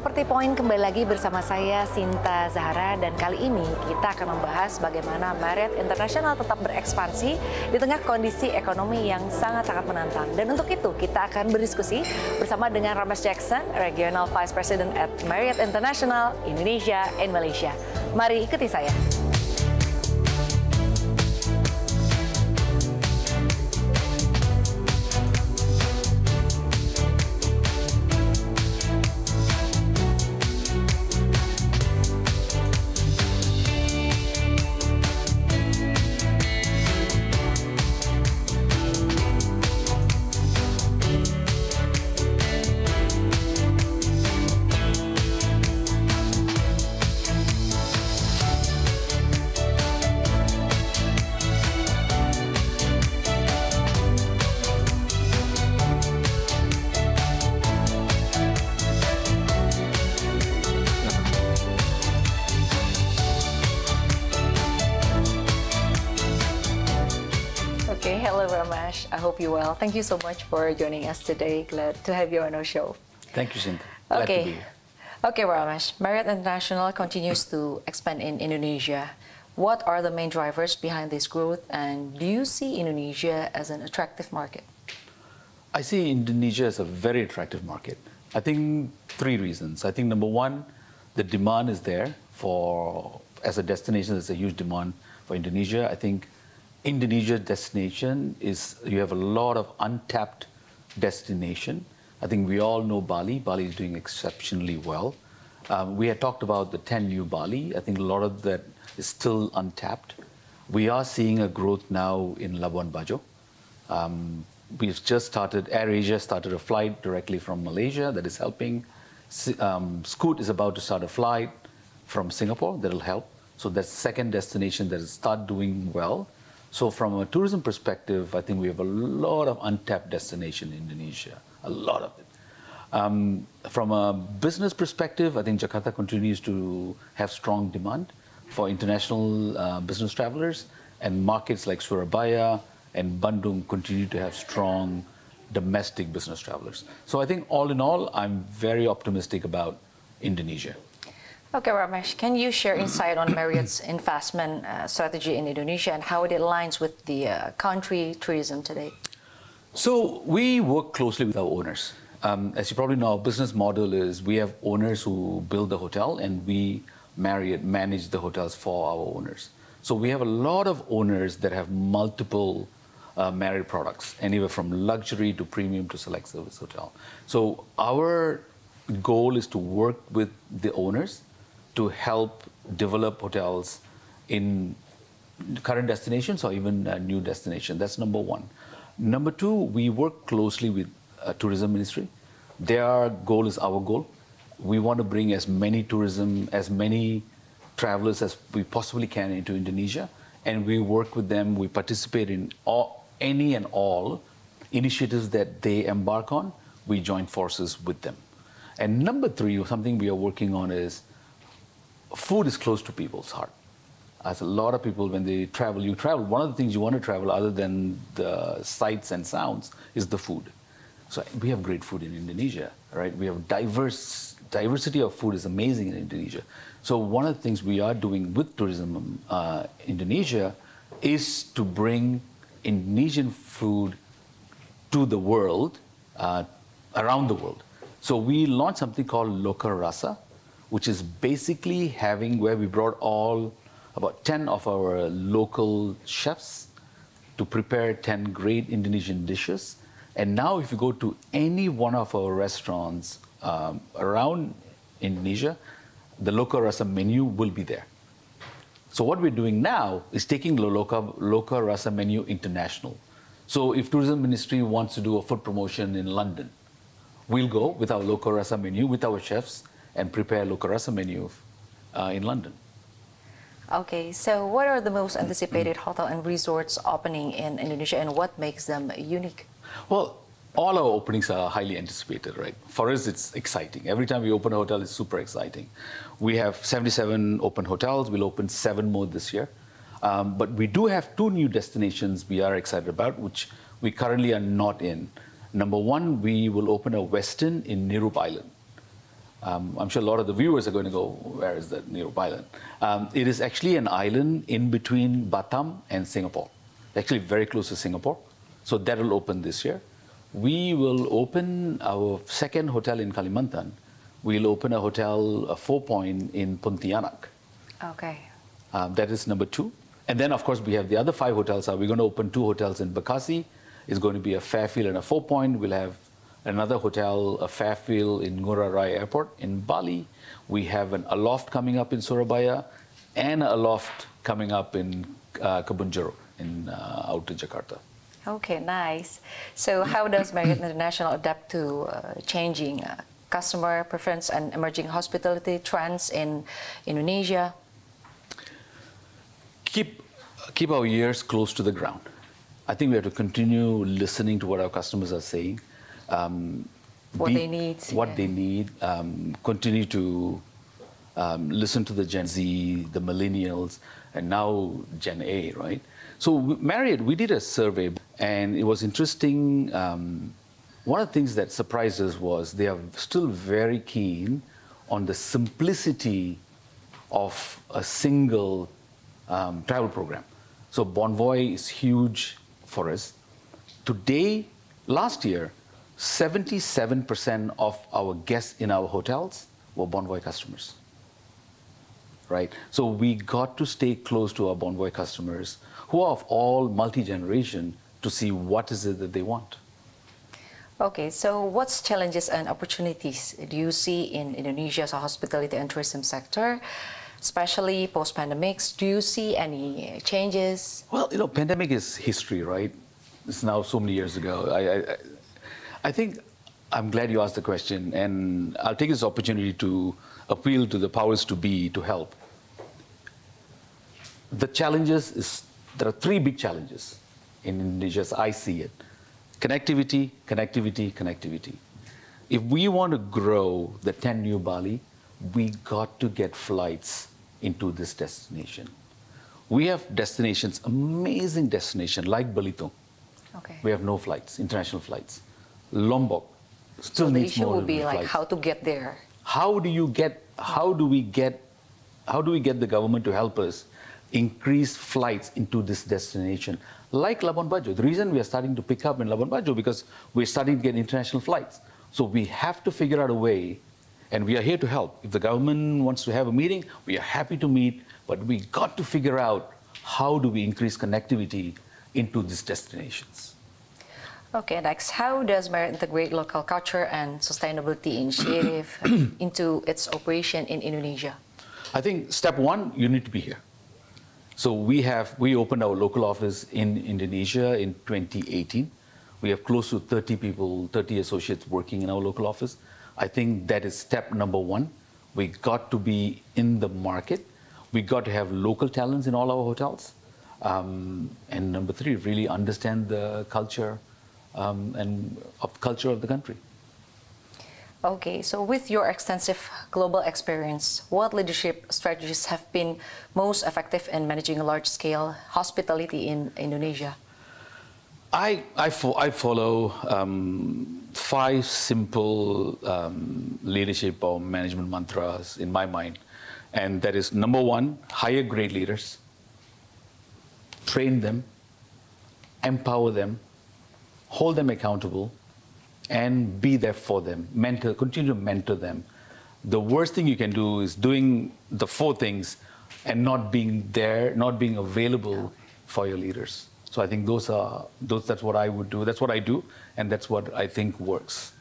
Property Point kembali lagi bersama saya Shinta Zahara, dan kali ini kita akan membahas bagaimana Marriott International tetap berekspansi di tengah kondisi ekonomi yang sangat-sangat menantang. Dan untuk itu kita akan berdiskusi bersama dengan Ramesh Jackson, Regional Vice President at Marriott International Indonesia and Malaysia. Mari ikuti saya. Hello, Ramesh. I hope you're well. Thank you so much for joining us today. Glad to have you on our show. Thank you, Shinta. Glad to be here. Okay, Ramesh. Marriott International continues to expand in Indonesia. What are the main drivers behind this growth, and do you see Indonesia as an attractive market? I see Indonesia as a very attractive market. I think three reasons. I think number one, the demand is there as a destination. There's a huge demand for Indonesia. I think Indonesia destination you have a lot of untapped destination. I think we all know Bali. Bali is doing exceptionally well. We had talked about the 10 new Bali. I think a lot of that is still untapped. We are seeing a growth now in Labuan Bajo. We've just started, AirAsia started a flight directly from Malaysia that is helping. Scoot is about to start a flight from Singapore that will help. So that's second destination that will start doing well. So from a tourism perspective, I think we have a lot of untapped destination in Indonesia, a lot of it. From a business perspective, I think Jakarta continues to have strong demand for international business travelers, and markets like Surabaya and Bandung continue to have strong domestic business travelers. So I think all in all, I'm very optimistic about Indonesia. Okay, Ramesh, can you share insight on Marriott's investment strategy in Indonesia and how it aligns with the country tourism today? So we work closely with our owners. As you probably know, our business model is we have owners who build the hotel, and we, Marriott, manage the hotels for our owners. So we have a lot of owners that have multiple Marriott products, anywhere from luxury to premium to select service hotel. So our goal is to work with the owners to help develop hotels in current destinations or even a new destination. That's number one. Number two, we work closely with tourism ministry. Their goal is our goal. We want to bring as many travelers as we possibly can into Indonesia, and we work with them. We participate in any and all initiatives that they embark on. We join forces with them. And number three, something we are working on is food is close to people's heart. As a lot of people, when they travel, one of the things you want to travel other than the sights and sounds is the food. So we have great food in Indonesia, right? We have diversity of food is amazing in Indonesia. So one of the things we are doing with Tourism Indonesia is to bring Indonesian food to the world, around the world. So we launched something called Loka Rasa, which is basically where we brought about 10 of our local chefs to prepare 10 great Indonesian dishes. And now if you go to any one of our restaurants around Indonesia, the Loka Rasa menu will be there. So what we're doing now is taking the Loka Rasa menu international. So if Tourism Ministry wants to do a food promotion in London, we'll go with our Loka Rasa menu with our chefs and prepare Loka Rasa menu in London. Okay, so what are the most anticipated hotel and resorts opening in Indonesia, and what makes them unique? Well, all our openings are highly anticipated, right? For us, it's exciting. Every time we open a hotel, it's super exciting. We have 77 open hotels. We'll open 7 more this year. But we do have 2 new destinations we are excited about, which we currently are not in. Number 1, we will open a Westin in Nirup Island. I'm sure a lot of the viewers are going to go, where is that Nirup Island? It is actually an island in between Batam and Singapore, actually very close to Singapore. So that will open this year. We will open our second hotel in Kalimantan. We'll open a hotel, a 4-point in Pontianak. Okay. That is number 2. And then, of course, we have the other 5 hotels. We're going to open 2 hotels in Bekasi. It's going to be a Fairfield and a 4-point. We'll have another hotel, a Fairfield in Ngurah Rai Airport in Bali. We have an Aloft coming up in Surabaya and a Aloft coming up in Kebun Jeruk in out to Jakarta. Okay, nice. So how does Marriott International adapt to changing customer preference and emerging hospitality trends in Indonesia? Keep our ears close to the ground. I think we have to continue listening to what our customers are saying. What they need. They need. Continue to listen to the Gen Z, the millennials, and now Gen A, right? So Marriott, we did a survey, and it was interesting. One of the things that surprised us was they are still very keen on the simplicity of a single travel program. So Bonvoy is huge for us. Today, last year, 77% of our guests in our hotels were Bonvoy customers, right? So we got to stay close to our Bonvoy customers, who are of all multi-generation, to see what is it that they want. Okay, so what challenges and opportunities do you see in Indonesia's hospitality and tourism sector, especially post-pandemics? Do you see any changes? Well, pandemic is history, right? It's now so many years ago. I think I'm glad you asked the question, and I'll take this opportunity to appeal to the powers to be to help. The challenges there are 3 big challenges in Indonesia as I see it. Connectivity, connectivity, connectivity. If we want to grow the 10 new Bali, we got to get flights into this destination. We have destinations, amazing destination like Belitung. Okay. We have no flights, international flights. Lombok still needs more flights. The issue will be like flights. how to get there. How do we get the government to help us increase flights into this destination like Labuan Bajo? The reason we are starting to pick up in Labuan Bajo because we're starting to get international flights. So we have to figure out a way, and we are here to help. If the government wants to have a meeting, we are happy to meet, but we got to figure out how do we increase connectivity into these destinations. Okay, next, how does Marriott integrate local culture and sustainability initiative into its operation in Indonesia? I think step 1, you need to be here. So we opened our local office in Indonesia in 2018. We have close to 30 people, 30 associates working in our local office. I think that is step number 1. We got to be in the market. We got to have local talents in all our hotels. And number 3, really understand the culture culture of the country. Okay, so with your extensive global experience, what leadership strategies have been most effective in managing large-scale hospitality in Indonesia? I follow 5 simple leadership or management mantras in my mind. And that is, number 1, hire great leaders, train them, empower them, hold them accountable, and be there for them, continue to mentor them. The worst thing you can do is doing the 4 things and not being there, not being available for your leaders. So I think that's what I would do. That's what I do, and that's what I think works.